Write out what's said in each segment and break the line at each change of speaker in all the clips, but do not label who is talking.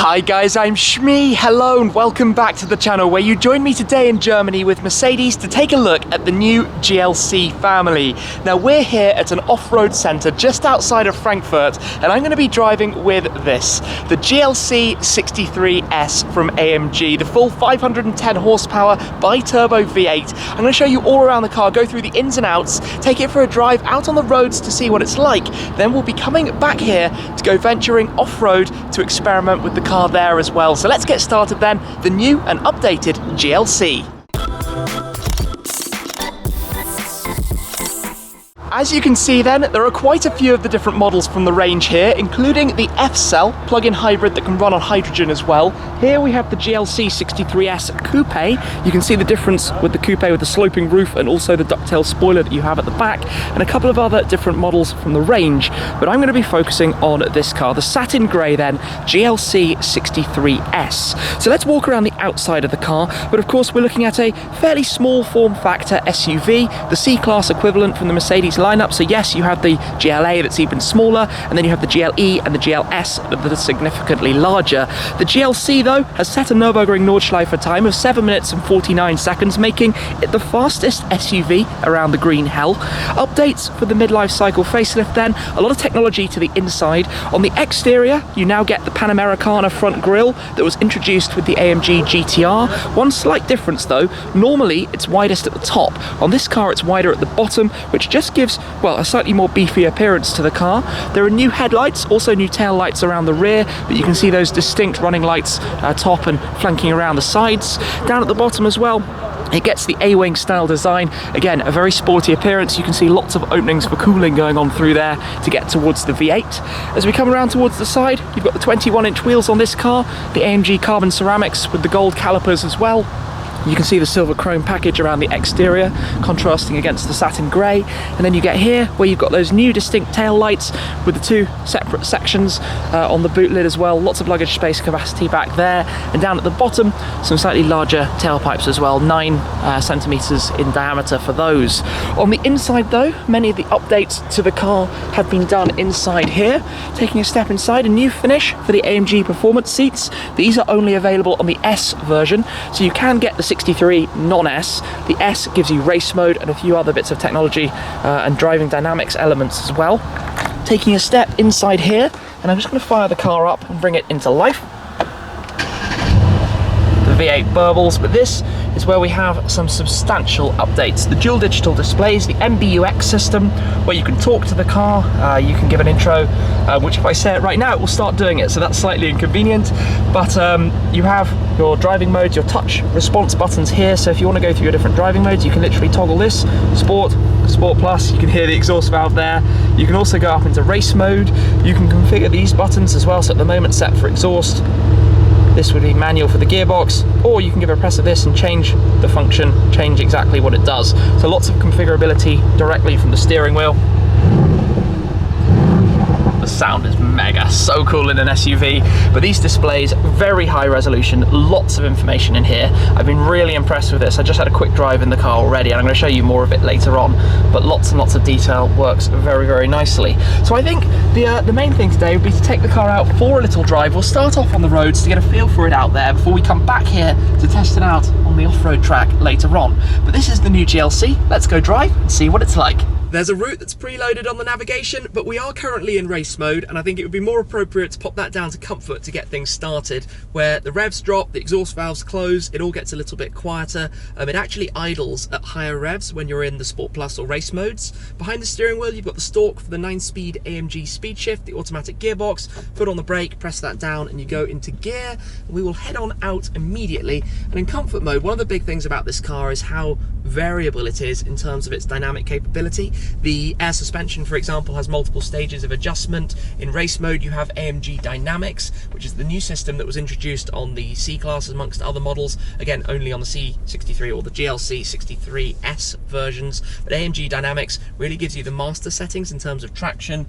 Hi guys, I'm Shmee. Hello and welcome back to the channel where you join me today in Germany with Mercedes to take a look at the new GLC family. Now we're here at an off-road centre just outside of Frankfurt and I'm going to be driving with this, the GLC 63S from AMG, the full 510 horsepower bi-turbo V8. I'm going to show you all around the car, go through the ins and outs, take it for a drive out on the roads to see what it's like. Then we'll be coming back here to go venturing off-road to experiment with the car there as well. So let's get started then, the new and updated GLC. As you can see then, there are quite a few of the different models from the range here, including the F-Cell plug-in hybrid that can run on hydrogen as well. Here we have the GLC 63S Coupe. You can see the difference with the Coupe with the sloping roof and also the ducktail spoiler that you have at the back, and a couple of other different models from the range. But I'm going to be focusing on this car, the satin grey then, GLC 63S. So let's walk around the outside of the car, but of course we're looking at a fairly small form factor SUV, the C-Class equivalent from the Mercedes lineup. So yes, you have the GLA that's even smaller, and then you have the GLE and the GLS that are significantly larger. The GLC though has set a Nürburgring Nordschleife time of 7 minutes and 49 seconds, making it the fastest SUV around the green hell. Updates for the midlife cycle facelift then, a lot of technology to the inside. On the exterior you now get the Panamericana front grille that was introduced with the AMG GTR. One slight difference though, normally it's widest at the top. On this car it's wider at the bottom, which just gives, well, a slightly more beefy appearance to the car. There are new headlights, also new tail lights around the rear, but you can see those distinct running lights top and flanking around the sides. Down at the bottom as well, it gets the A-wing style design. Again, a very sporty appearance. You can see lots of openings for cooling going on through there to get towards the V8. As we come around towards the side, you've got the 21-inch wheels on this car, the AMG carbon ceramics with the gold calipers as well. You can see the silver chrome package around the exterior, contrasting against the satin grey. And then you get here where you've got those new distinct tail lights with the two separate sections on the boot lid as well. Lots of luggage space capacity back there. And down at the bottom, some slightly larger tailpipes as well, 9 centimetres in diameter for those. On the inside though, many of the updates to the car have been done inside here. Taking a step inside, a new finish for the AMG performance seats. These are only available on the S version, so you can get the 63 non-S. The S gives you race mode and a few other bits of technology and driving dynamics elements as well. Taking a step inside here, and I'm just going to fire the car up and bring it into life. The V8 burbles, but this is where we have some substantial updates. The dual digital displays, the MBUX system, where you can talk to the car, you can give an intro, which if I say it right now, it will start doing it, so that's slightly inconvenient. But you have your driving modes, your touch response buttons here, so if you want to go through your different driving modes, you can literally toggle this, Sport, Sport Plus, you can hear the exhaust valve there. You can also go up into race mode. You can configure these buttons as well, so at the moment set for exhaust. This would be manual for the gearbox, or you can give a press of this and change the function, change exactly what it does. So lots of configurability directly from the steering wheel. The sound is mega, so cool in an SUV. But these displays, very high resolution, lots of information in here. I've been really impressed with this. I just had a quick drive in the car already, and I'm going to show you more of it later on. But lots and lots of detail, works very, very nicely. So I think the main thing today would be to take the car out for a little drive. We'll start off on the roads to get a feel for it out there before we come back here to test it out on the off-road track later on. But this is the new GLC. Let's go drive and see what it's like. There's a route that's preloaded on the navigation, but we are currently in race mode, and I think it would be more appropriate to pop that down to comfort to get things started, where the revs drop, the exhaust valves close, it all gets a little bit quieter. It actually idles at higher revs when you're in the Sport Plus or race modes. Behind the steering wheel, you've got the stalk for the 9-speed AMG speed shift, the automatic gearbox. Foot on the brake, press that down, and you go into gear. We will head on out immediately. And in comfort mode, one of the big things about this car is how variable it is in terms of its dynamic capability. The air suspension, for example, has multiple stages of adjustment. In race mode, you have AMG Dynamics, which is the new system that was introduced on the C-Class amongst other models. Again, only on the C63 or the GLC 63S versions. But AMG Dynamics really gives you the master settings in terms of traction,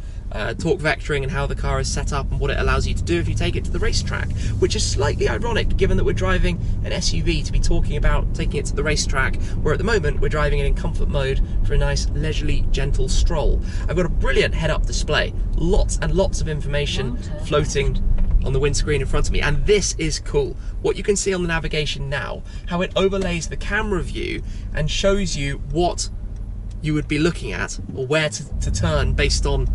torque vectoring, and how the car is set up and what it allows you to do if you take it to the racetrack, which is slightly ironic given that we're driving an SUV to be talking about taking it to the racetrack, where at the moment we're driving it in comfort mode for a nice leisurely gentle stroll. I've got a brilliant head-up display, lots and lots of information floating on the windscreen in front of me, and this is cool. What you can see on the navigation now, how it overlays the camera view and shows you what you would be looking at or where to turn based on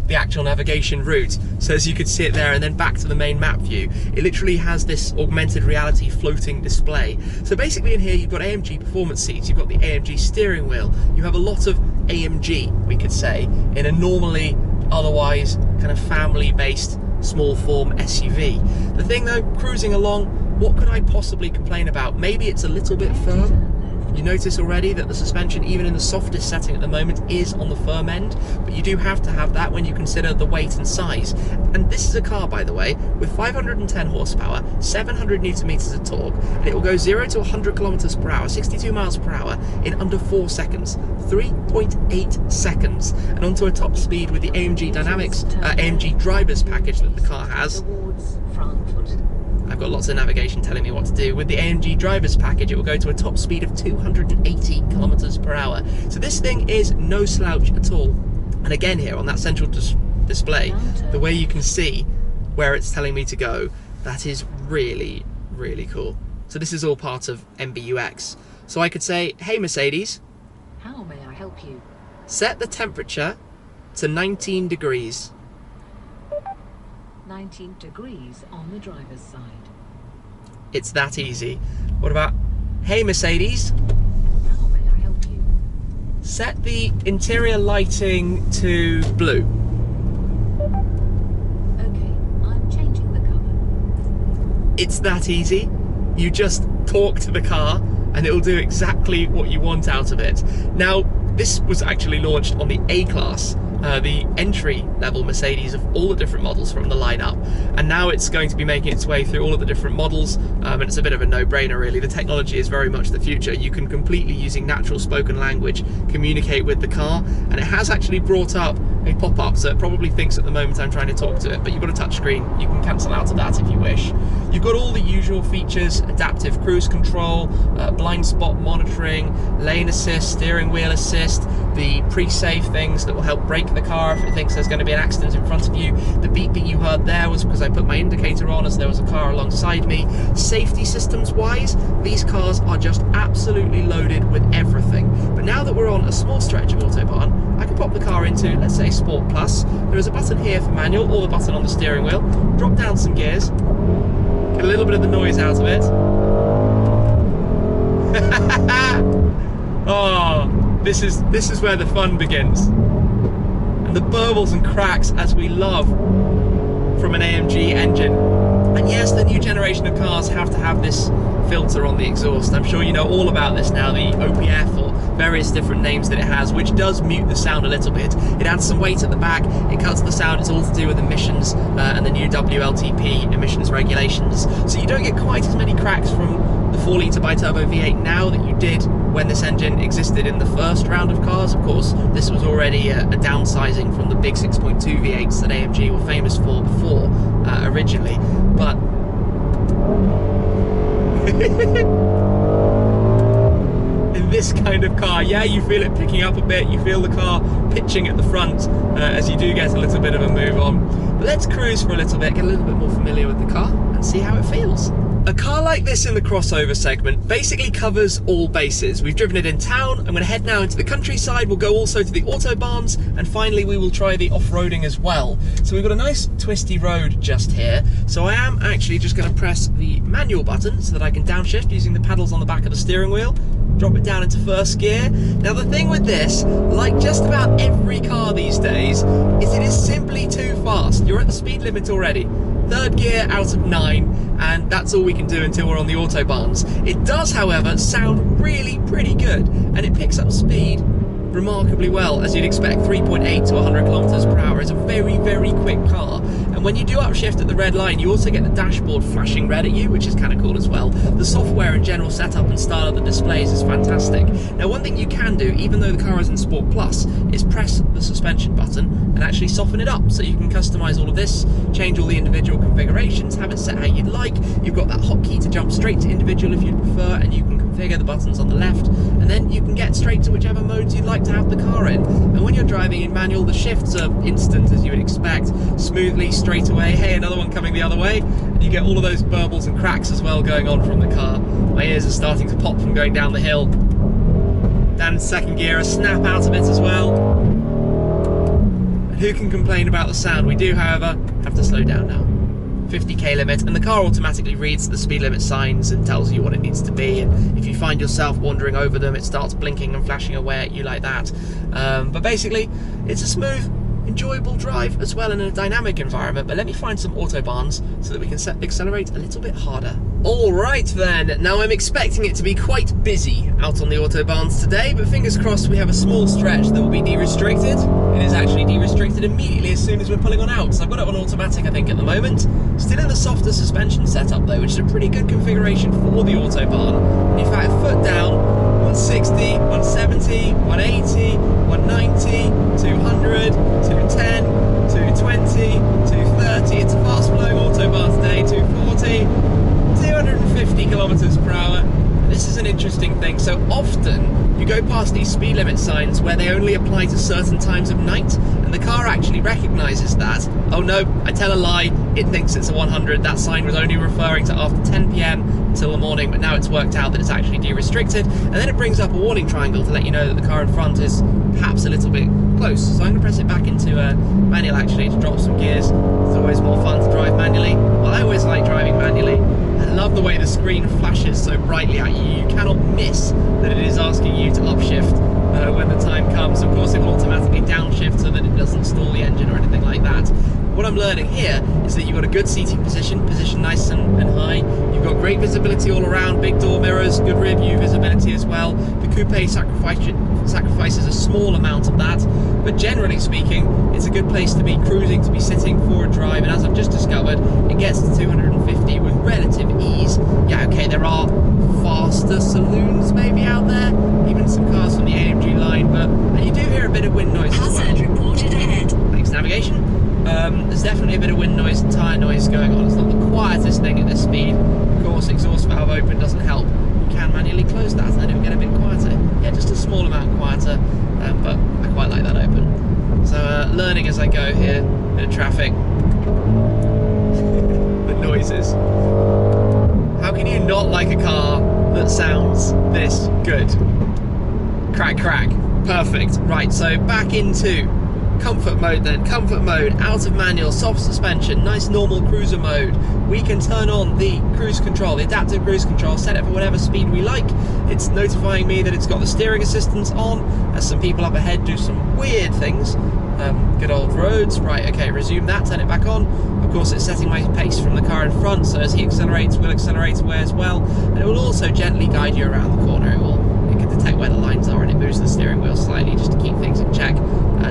the actual navigation route. So as you could see it there, and then back to the main map view, it literally has this augmented reality floating display. So basically in here you've got AMG performance seats, you've got the AMG steering wheel, you have a lot of AMG, we could say, in a normally otherwise kind of family-based small form SUV. The thing though, cruising along, what could I possibly complain about? Maybe it's a little bit firm. You notice already that the suspension, even in the softest setting at the moment, is on the firm end, but you do have to have that when you consider the weight and size. And this is a car, by the way, with 510 horsepower, 700 newton meters of torque, and it will go 0 to 100 kilometers per hour, 62 miles per hour, in under 4 seconds, 3.8 seconds, and onto a top speed with the AMG Dynamics, AMG drivers package that the car has. I've got lots of navigation telling me what to do. With the AMG drivers package, it will go to a top speed of 280 kilometers per hour. So this thing is no slouch at all. And again here on that central display, the way you can see where it's telling me to go, that is really, really cool. So this is all part of MBUX. So I could say, hey Mercedes,
how may I help you?
Set the temperature to 19 degrees.
19 degrees on the driver's side.
It's that easy. What about, hey Mercedes,
how may I help you?
Set the interior lighting to blue.
Okay, I'm changing the color.
It's that easy. You just talk to the car and it'll do exactly what you want out of it. Now, this was actually launched on the A-Class, the entry-level Mercedes of all the different models from the lineup, and now it's going to be making its way through all of the different models, and it's a bit of a no-brainer really. The technology is very much the future. You can completely, using natural spoken language, communicate with the car, and it has actually brought up a pop-up, so it probably thinks at the moment I'm trying to talk to it, but you've got a touch screen. You can cancel out of that if you wish. You've got all the usual features: adaptive cruise control, blind spot monitoring, lane assist, steering wheel assist, the pre-save things that will help brake the car if it thinks there's going to be an accident in front of you. The beeping you heard there was because I put my indicator on as there was a car alongside me. Safety systems wise, these cars are just absolutely loaded with everything. But now that we're on a small stretch of Autobahn, I can pop the car into, let's say, Sport Plus. There is a button here for manual, or the button on the steering wheel. Drop down some gears, get a little bit of the noise out of it. Oh, this is where the fun begins. And the burbles and cracks, as we love from an AMG engine. And yes, the new generation of cars have to have this filter on the exhaust. I'm sure you know all about this now, the OPF, or various different names that it has, which does mute the sound a little bit. It adds some weight at the back, it cuts the sound. It's all to do with emissions and the new WLTP emissions regulations. So you don't get quite as many cracks from the 4-litre bi-turbo V8 now that you did when this engine existed in the first round of cars. Of course, this was already a downsizing from the big 6.2 V8s that AMG were famous for before originally. But in this kind of car, yeah, you feel it picking up a bit, you feel the car pitching at the front as you do get a little bit of a move on. But let's cruise for a little bit, get a little bit more familiar with the car and see how it feels. A car like this in the crossover segment basically covers all bases. We've driven it in town, I'm going to head now into the countryside, we'll go also to the Autobahns, and finally we will try the off-roading as well. So we've got a nice twisty road just here, so I am actually just going to press the manual button so that I can downshift using the paddles on the back of the steering wheel, drop it down into first gear. Now the thing with this, like just about every car these days, is it is simply too fast. You're at the speed limit already. Third gear out of 9, and that's all we can do until we're on the Autobahns. It does, however, sound really pretty good, and it picks up speed remarkably well, as you'd expect. 3.8 to 100 kilometers per hour is a very, very quick car. And when you do upshift at the red line, you also get the dashboard flashing red at you, which is kind of cool as well. The software and general setup and style of the displays is fantastic. Now, one thing you can do, even though the car is in Sport Plus, is press the suspension button and actually soften it up. So you can customize all of this, change all the individual configurations, have it set how you'd like. You've got that hotkey to jump straight to individual if you'd prefer, and you can configure the buttons on the left, and then you can get straight to whichever modes you'd like to have the car in. And when you're driving in manual, the shifts are instant, as you would expect, smoothly, straight away. Hey, another one coming the other way. And you get all of those burbles and cracks as well going on from the car. My ears are starting to pop from going down the hill. Down in second gear, a snap out of it as well. And who can complain about the sound? We do, however, have to slow down now. 50k limit, and the car automatically reads the speed limit signs and tells you what it needs to be, and if you find yourself wandering over them, it starts blinking and flashing away at you like that. But basically, it's a smooth, enjoyable drive as well in a dynamic environment. But let me find some Autobahns so that we can accelerate a little bit harder. Alright then, now I'm expecting it to be quite busy out on the Autobahns today, but fingers crossed we have a small stretch that will be de-restricted. It is actually de-restricted immediately as soon as we're pulling on out, so I've got it on automatic I think at the moment. Still in the softer suspension setup though, which is a pretty good configuration for the Autobahn. And in fact, foot down, 160, 170, 180, 190, 200, 210, 220, 230, it's a fast flowing Autobahn today, 240, 250 kilometers per hour. This is an interesting thing. So often you go past these speed limit signs where they only apply to certain times of night, and the car actually recognizes that. Oh no, I tell a lie, it thinks it's a 100. That sign was only referring to after 10 p.m. until the morning, but now it's worked out that it's actually de-restricted, and then it brings up a warning triangle to let you know that the car in front is perhaps a little bit close. So I'm going to press it back into manual actually to drop some gears. It's always more fun to drive manually. Well, I always like driving manually. I love the way the screen flashes so brightly at you. You cannot miss that it is asking you to upshift when the time comes. Of course, it will automatically downshift so that it doesn't stall the engine or anything like that. What I'm learning here is that you've got a good seating position nice and high. You've got great visibility all around, big door mirrors, good rear view visibility as well. The Coupe sacrifices a small amount of that, but generally speaking, it's a good place to be cruising, to be sitting for a drive, and as I've just discovered, it gets to 250 with relative ease. Yeah, okay, there are faster saloons maybe out there, even some cars from the AMG line, and you do hear a bit of wind noise as well.
Hazard reported ahead.
Thanks, navigation. There's definitely a bit of wind noise and tyre noise going on. It's not the quietest thing at this speed. Of course, exhaust valve open doesn't help. You can manually close that and then it will get a bit quieter. Yeah, just a small amount quieter, but I quite like that open. So learning as I go here, bit of traffic. The noises. How can you not like a car that sounds this good? Crack, crack. Perfect. Right, so back into comfort mode then. Comfort mode, out of manual, soft suspension, nice normal cruiser mode. We can turn on the cruise control, the adaptive cruise control, set it for whatever speed we like. It's notifying me that it's got the steering assistance on, as some people up ahead do some weird things. Good old roads. Right, okay, resume that, turn it back on. Of course, it's setting my pace from the car in front, so as he accelerates, we'll accelerate away as well. And it will also gently guide you around the corner. It can detect where the lines are and it moves the steering wheel slightly just to keep things in check.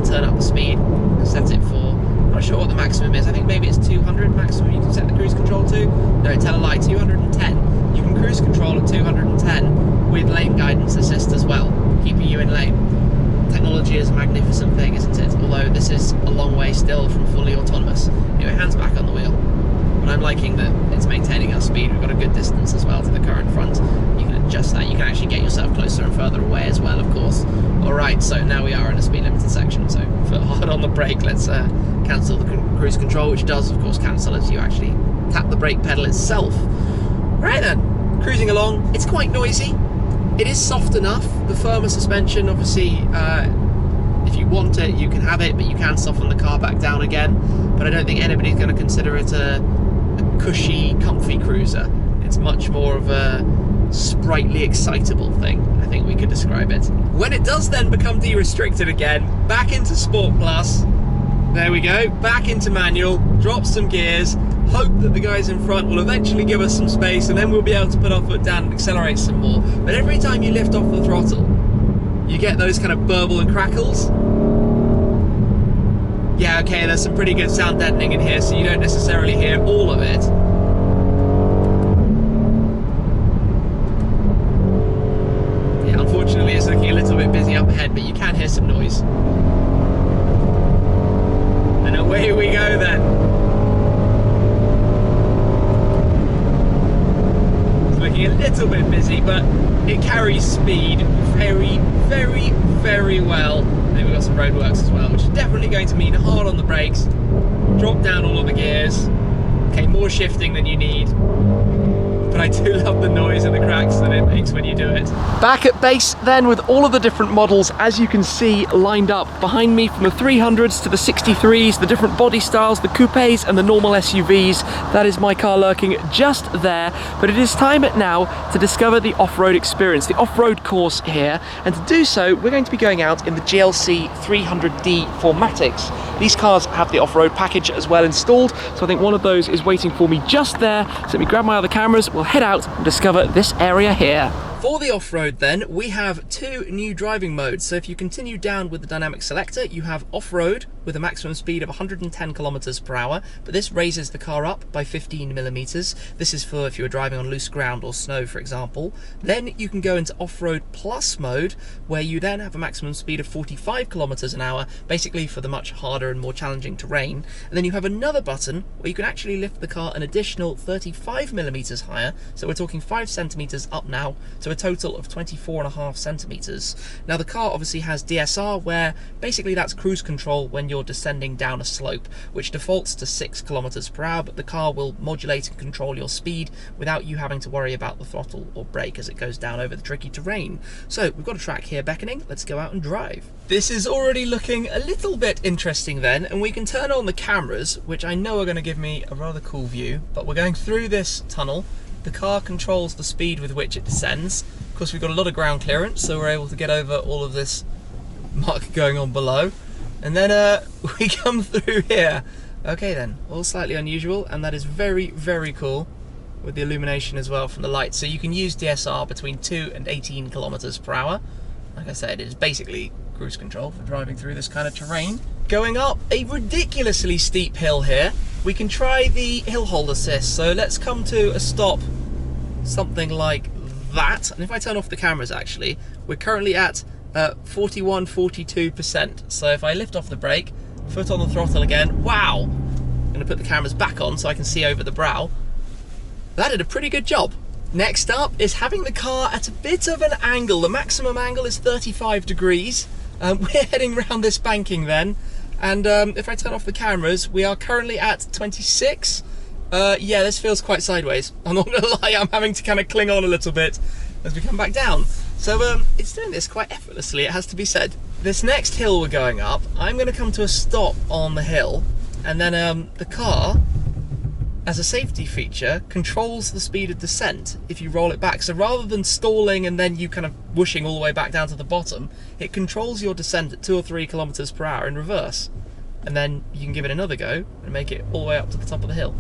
Turn up the speed, set it for, I'm not sure what the maximum is, I think maybe it's 200 maximum you can set the cruise control to. No, tell a lie, 210. You can cruise control at 210 with lane guidance assist as well, keeping you in lane. Technology is a magnificent thing, isn't it? Although this is a long way still from fully autonomous. Anyway, hands back on the wheel. But I'm liking that it's maintaining our speed. We've got a good distance as well to the car in front. You can adjust that. You can actually get yourself closer and further away as well, of course. Alright, so now we are in a speed limited section, so foot hard on the brake. Let's cancel the cruise control, which does, of course, cancel as you actually tap the brake pedal itself. Right then, cruising along. It's quite noisy. It is soft enough. The firmer suspension, obviously, if you want it, you can have it, but you can soften the car back down again. But I don't think anybody's going to consider it a cushy, comfy cruiser. It's much more of a sprightly, excitable thing, I think we could describe it. When it does then become de-restricted again, back into Sport Plus, there we go, back into manual, drop some gears, hope that the guys in front will eventually give us some space, and then we'll be able to put our foot down and accelerate some more. But every time you lift off the throttle, you get those kind of burble and crackles. Yeah, okay, there's some pretty good sound deadening in here, so you don't necessarily hear all of it. Yeah, unfortunately it's looking a little bit busy up ahead, but you can hear some noise. And away we go then. It's looking a little bit busy, but it carries speed very, very, very well. And then we've got some roadworks as well, which is definitely going to mean hard on the brakes, drop down all of the gears. Okay, more shifting than you need. But I do love the noise and the cracks that it makes when you do it. Back at base then with all of the different models, as you can see, lined up behind me, from the 300s to the 63s, the different body styles, the coupes and the normal SUVs. That is my car lurking just there. But it is time now to discover the off-road experience, the off-road course here. And to do so, we're going to be going out in the GLC 300D 4MATICs. These cars have the off-road package as well installed, so I think one of those is waiting for me just there. So let me grab my other cameras, we'll head out and discover this area here. For the off-road then, we have two new driving modes. So if you continue down with the dynamic selector, you have off-road with a maximum speed of 110 kilometers per hour, but this raises the car up by 15 millimeters. This is for if you're driving on loose ground or snow, for example. Then you can go into off-road plus mode, where you then have a maximum speed of 45 kilometers an hour, basically for the much harder and more challenging terrain. And then you have another button where you can actually lift the car an additional 35 millimeters higher. So we're talking 5 centimeters up now, to a total of 24.5 centimeters. Now the car obviously has DSR, where basically that's cruise control when you're descending down a slope, which defaults to 6 kilometers per hour, but the car will modulate and control your speed without you having to worry about the throttle or brake as it goes down over the tricky terrain. So we've got a track here beckoning, let's go out and drive. This is already looking a little bit interesting then, and we can turn on the cameras, which I know are going to give me a rather cool view, but we're going through this tunnel. The car controls the speed with which it descends. Of course, we've got a lot of ground clearance, so we're able to get over all of this muck going on below. And then we come through here. Okay then, all slightly unusual, and that is very, very cool with the illumination as well from the lights. So you can use DSR between 2 and 18 kilometers per hour. Like I said, it is basically cruise control for driving through this kind of terrain. Going up a ridiculously steep hill here, we can try the hill hold assist. So let's come to a stop, something like that. And if I turn off the cameras, actually, we're currently at 41-42%. So if I lift off the brake, foot on the throttle again, wow! I'm gonna put the cameras back on so I can see over the brow. That did a pretty good job. Next up is having the car at a bit of an angle. The maximum angle is 35 degrees. We're heading around this banking then. And if I turn off the cameras, we are currently at 26. Yeah, this feels quite sideways. I'm not gonna lie, I'm having to kind of cling on a little bit as we come back down. So it's doing this quite effortlessly, it has to be said. This next hill we're going up, I'm gonna come to a stop on the hill, and then the car, as a safety feature, controls the speed of descent if you roll it back. So rather than stalling and then you kind of whooshing all the way back down to the bottom, it controls your descent at 2 or 3 kilometers per hour in reverse. And then you can give it another go and make it all the way up to the top of the hill.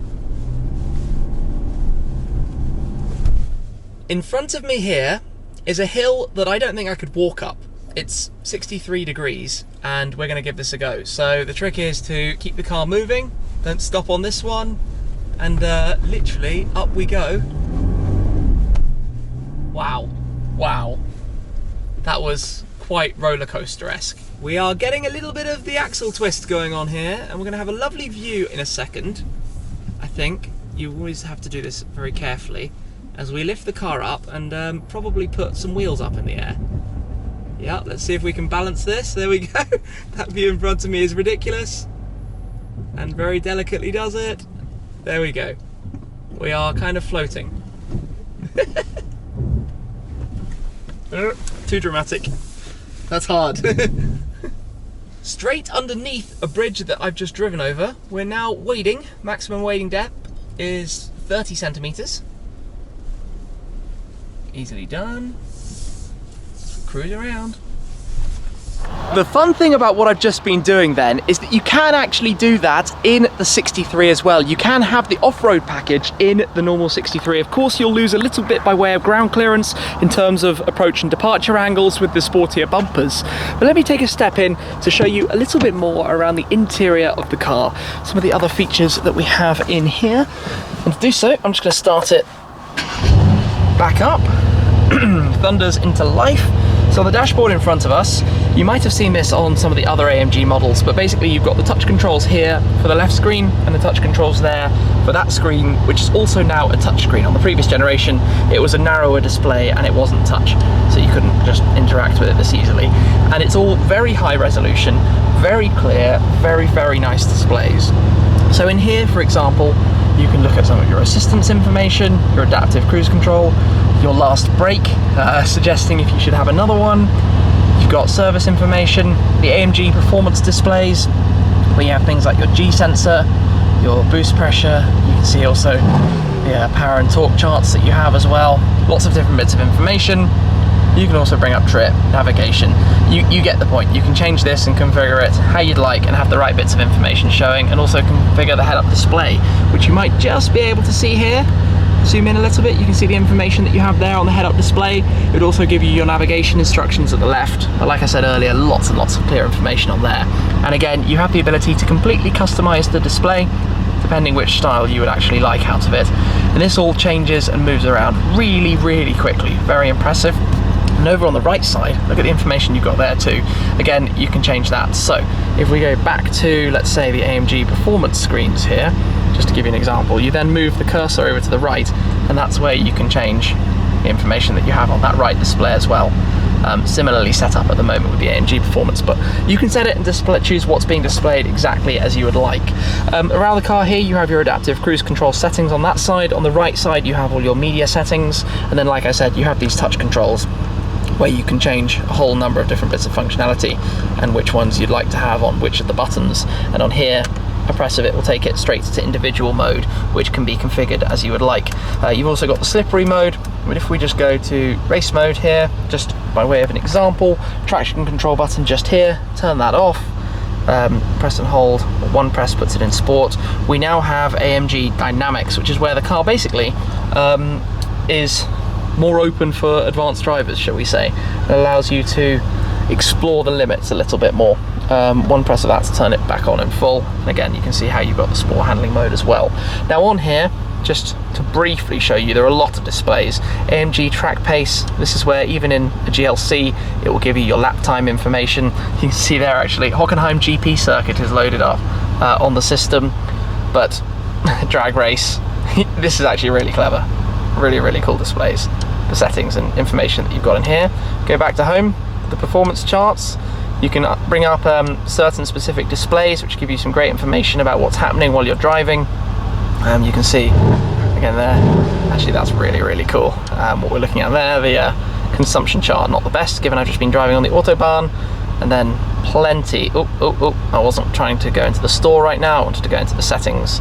In front of me here is a hill that I don't think I could walk up. It's 63 degrees and we're gonna give this a go. So the trick is to keep the car moving, don't stop on this one, and literally up we go. Wow, wow. That was quite roller coaster-esque. We are getting a little bit of the axle twist going on here, and we're gonna have a lovely view in a second. I think you always have to do this very carefully as we lift the car up and probably put some wheels up in the air. Yeah, let's see if we can balance this. There we go. That view in front of me is ridiculous and very delicately does it. There we go. We are kind of floating. Too dramatic. That's hard. Straight underneath a bridge that I've just driven over, we're now wading. Maximum wading depth is 30 centimeters. Easily done. Cruise around. The fun thing about what I've just been doing then is that you can actually do that in the 63 as well. You can have the off-road package in the normal 63. Of course, you'll lose a little bit by way of ground clearance in terms of approach and departure angles with the sportier bumpers. But let me take a step in to show you a little bit more around the interior of the car. Some of the other features that we have in here. And to do so, I'm just going to start it back up. Thunders into life. So on the dashboard in front of us, You might have seen this on some of the other AMG models, but basically you've got the touch controls here for the left screen and the touch controls there for that screen, which is also now a touch screen. On the previous generation, it was a narrower display and it wasn't touch, so you couldn't just interact with it this easily. And it's all very high resolution, very clear, very nice displays. So in here, for example, you can look at some of your assistance information, your adaptive cruise control, your last brake, suggesting if you should have another one. You've got service information, the AMG performance displays, where you have things like your G sensor, your boost pressure. You can see also the power and torque charts that you have as well. Lots of different bits of information. You can also bring up trip, navigation. You get the point. You can change this and configure it how you'd like and have the right bits of information showing, and also configure the head-up display, which you might just be able to see here. Zoom in a little bit, you can see the information that you have there on the head-up display. It would also give you your navigation instructions at the left, but like I said earlier, lots and lots of clear information on there. And again, you have the ability to completely customize the display depending which style you would actually like out of it. And this all changes and moves around really quickly. Very impressive. And over on the right side, look at the information you've got there too. Again, you can change that. So if we go back to, let's say, the AMG performance screens here, just to give you an example, you then move the cursor over to the right, and that's where you can change the information that you have on that right display as well. Similarly set up at the moment with the AMG performance, but you can set it and choose what's being displayed exactly as you would like. Around the car here, you have your adaptive cruise control settings on that side. On the right side, you have all your media settings, and then, like I said, you have these touch controls where you can change a whole number of different bits of functionality and which ones you'd like to have on which of the buttons. And on here, a press of it will take it straight to individual mode, which can be configured as you would like. You've also got the slippery mode, but if we just go to race mode here, just by way of an example, traction control button just here, turn that off, press and hold, one press puts it in sport. We now have AMG Dynamics, which is where the car basically is more open for advanced drivers, shall we say. It allows you to explore the limits a little bit more. One press of that to turn it back on in full. And again, you can see how you've got the sport handling mode as well. Now on here, just to briefly show you, there are a lot of displays. AMG track pace, this is where even in a GLC, it will give you your lap time information. You can see there actually, Hockenheim GP circuit is loaded up on the system, but drag race, this is actually really clever. Really cool displays. The settings and information that you've got in here. Go back to home, the performance charts. You can bring up certain specific displays which give you some great information about what's happening while you're driving. You can see again there, actually that's really cool. What we're looking at there, the consumption chart, not the best given I've just been driving on the Autobahn. And then plenty, I wasn't trying to go into the store right now, I wanted to go into the settings.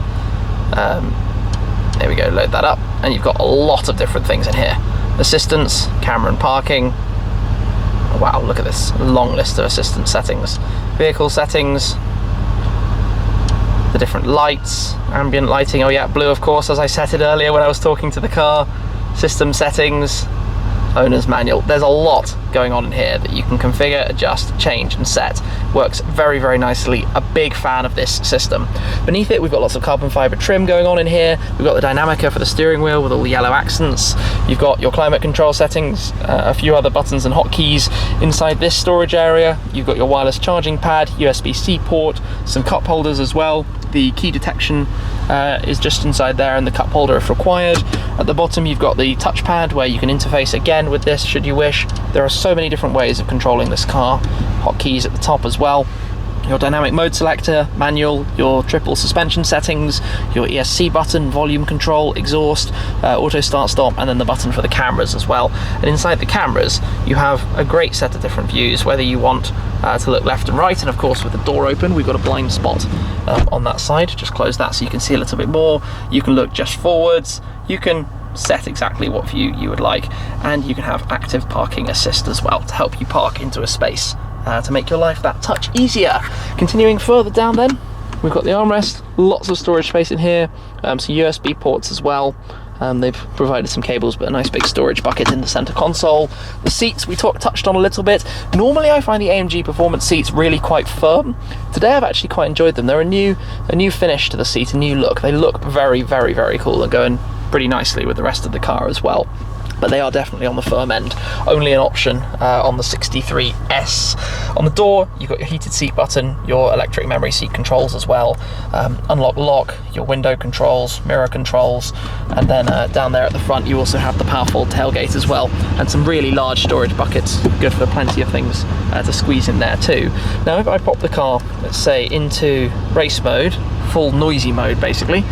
There we go, load that up, and you've got a lot of different things in here. Assistance, camera and parking. Oh, wow, look at this long list of assistance settings. Vehicle settings, the different lights, ambient lighting, oh yeah, blue of course, as I set it earlier when I was talking to the car. System settings, owner's manual. There's a lot going on in here that you can configure, adjust, change and set. Works very nicely. A big fan of this system. Beneath it, we've got lots of carbon fiber trim going on in here. We've got the Dynamica for the steering wheel with all the yellow accents. You've got your climate control settings, a few other buttons and hotkeys. Inside this storage area, you've got your wireless charging pad, USB-C port, some cup holders as well. The key detection is just inside there, and the cup holder if required. At the bottom you've got the touchpad where you can interface again with this should you wish. There are so many different ways of controlling this car. Hotkeys at the top as well. Your dynamic mode selector, manual, your triple suspension settings, your ESC button, volume control, exhaust, auto start stop, and then the button for the cameras as well. And inside the cameras you have a great set of different views, whether you want to look left and right, and of course with the door open we've got a blind spot on that side. Just close that so you can see a little bit more. You can look just forwards, you can set exactly what view you would like, and you can have active parking assist as well to help you park into a space to make your life that touch easier. Continuing further down then, we've got the armrest, lots of storage space in here, some USB ports as well. They've provided some cables, but a nice big storage bucket in the center console. The seats we touched on a little bit. Normally I find the AMG performance seats really quite firm. Today I've actually quite enjoyed them. They're a new finish to the seat, a new look. They look very cool and go in pretty nicely with the rest of the car as well. but they are definitely on the firm end. Only an option on the 63S. On the door, you've got your heated seat button, your electric memory seat controls as well, unlock lock, your window controls, mirror controls, and then down there at the front you also have the powerful tailgate as well, and some really large storage buckets, good for plenty of things to squeeze in there too. Now if I pop the car, let's say, into race mode, full noisy mode basically,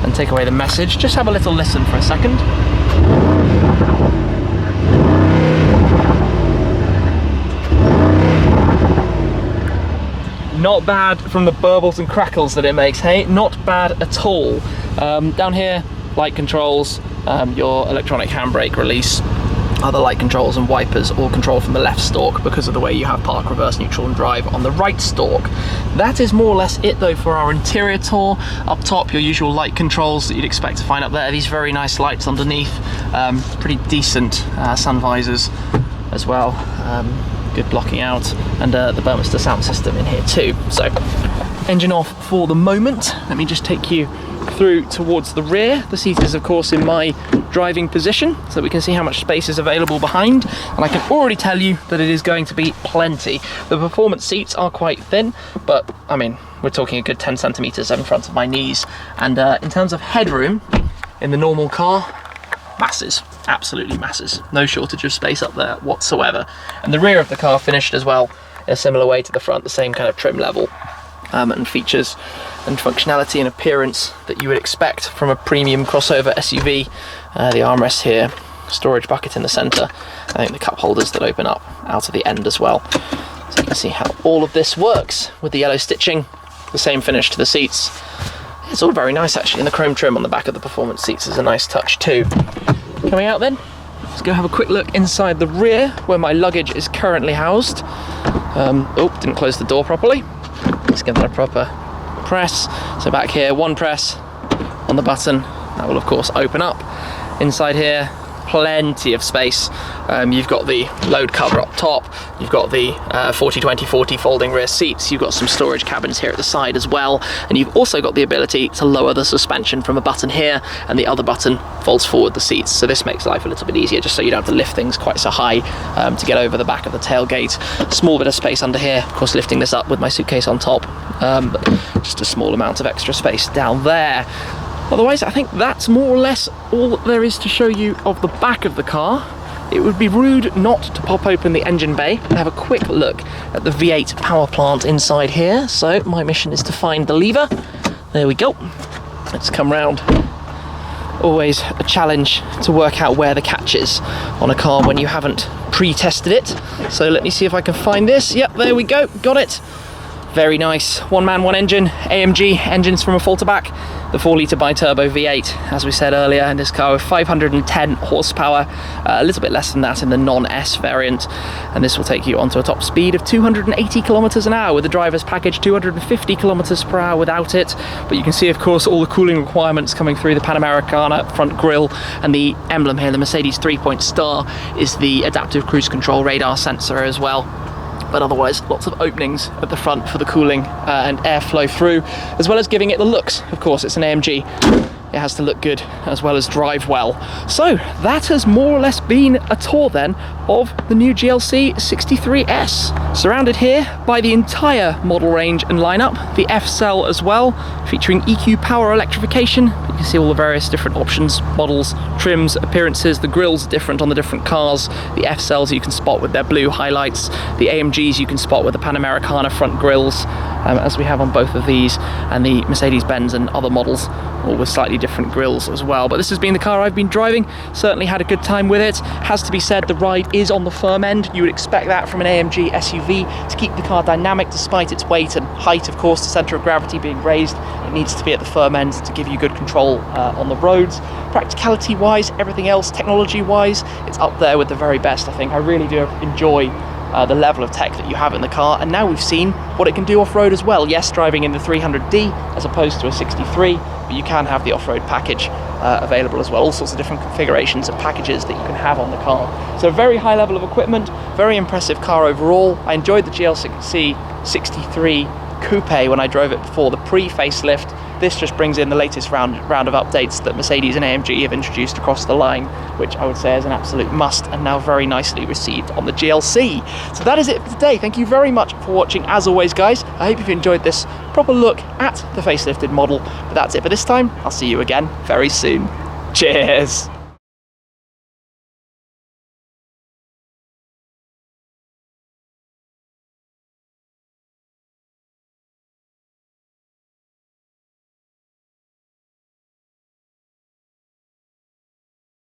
and take away the message, just have a little listen for a second. Not bad from the burbles and crackles that it makes, hey? Not bad at all. Down here, light controls, your electronic handbrake release, other light controls and wipers, all controlled from the left stalk because of the way you have park, reverse, neutral and drive on the right stalk. That is more or less it though for our interior tour. Up top, your usual light controls that you'd expect to find up there. These very nice lights underneath, pretty decent sun visors as well. Good blocking out, and the Burmester sound system in here too. So engine off for the moment. Let me just take you through towards the rear. The seat is of course in my driving position so that we can see how much space is available behind, and I can already tell you that it is going to be plenty. The performance seats are quite thin, but I mean we're talking a good 10 centimeters in front of my knees, and in terms of headroom in the normal car, masses, absolutely masses, no shortage of space up there whatsoever. And the rear of the car finished as well in a similar way to the front, the same kind of trim level and features and functionality and appearance that you would expect from a premium crossover SUV. The armrest here, storage bucket in the center, I think the cup holders that open up out of the end as well. So you can see how all of this works with the yellow stitching, the same finish to the seats. It's all very nice actually, and the chrome trim on the back of the performance seats is a nice touch too. Coming out then, let's go have a quick look inside the rear where my luggage is currently housed. Oh, didn't close the door properly. Let's give that a proper press. So back here, one press on the button, that will of course open up. Inside here, plenty of space. You've got the load cover up top, you've got the 40-20-40 folding rear seats, you've got some storage cabins here at the side as well, and you've also got the ability to lower the suspension from a button here, and the other button folds forward the seats, so this makes life a little bit easier, just so you don't have to lift things quite so high to get over the back of the tailgate. Small bit of space under here, of course lifting this up with my suitcase on top, but just a small amount of extra space down there. Otherwise, I think that's more or less all there is to show you of the back of the car. It would be rude not to pop open the engine bay and have a quick look at the V8 power plant inside here. So my mission is to find the lever. There we go. Let's come round. Always a challenge to work out where the catch is on a car when you haven't pre-tested it. So let me see if I can find this. Yep, there we go, got it. Very nice, one man, one engine, AMG engines from a Falterback. The 4-litre bi-turbo V8, as we said earlier, in this car with 510 horsepower, a little bit less than that in the non-S variant, and this will take you onto a top speed of 280 kilometers an hour with the driver's package, 250 kilometers per hour without it. But you can see, of course, all the cooling requirements coming through the Panamericana front grille, and the emblem here, the Mercedes 3-point star, is the adaptive cruise control radar sensor as well. But otherwise, lots of openings at the front for the cooling and airflow through, as well as giving it the looks. Of course, it's an AMG. It has to look good as well as drive well. So that has more or less been a tour then of the new GLC 63S. Surrounded here by the entire model range and lineup, the F-Cell as well, featuring EQ power electrification. You can see all the various different options, models, trims, appearances. The grills are different on the different cars. The F-Cells you can spot with their blue highlights. The AMGs you can spot with the Panamericana front grills, as we have on both of these, and the Mercedes-Benz and other models, all with slightly different grills as well. But this has been the car I've been driving. Certainly had a good time with it. Has to be said, the ride is on the firm end. You would expect that from an AMG SUV to keep the car dynamic despite its weight and height. Of course, the center of gravity being raised, it needs to be at the firm end to give you good control on the roads. Practicality wise, everything else technology wise, it's up there with the very best. I think I really do enjoy the level of tech that you have in the car, and now we've seen what it can do off-road as well. Yes, driving in the 300D as opposed to a 63, but you can have the off-road package available as well. All sorts of different configurations and packages that you can have on the car. So a very high level of equipment, very impressive car overall. I enjoyed the GLC 63 Coupe when I drove it before the pre-facelift. This just brings in the latest round of updates that Mercedes and AMG have introduced across the line, which I would say is an absolute must, and now very nicely received on the GLC. So that is it for today. Thank you very much for watching, as always, guys. I hope you've enjoyed this proper look at the facelifted model. But that's it for this time. I'll see you again very soon. Cheers.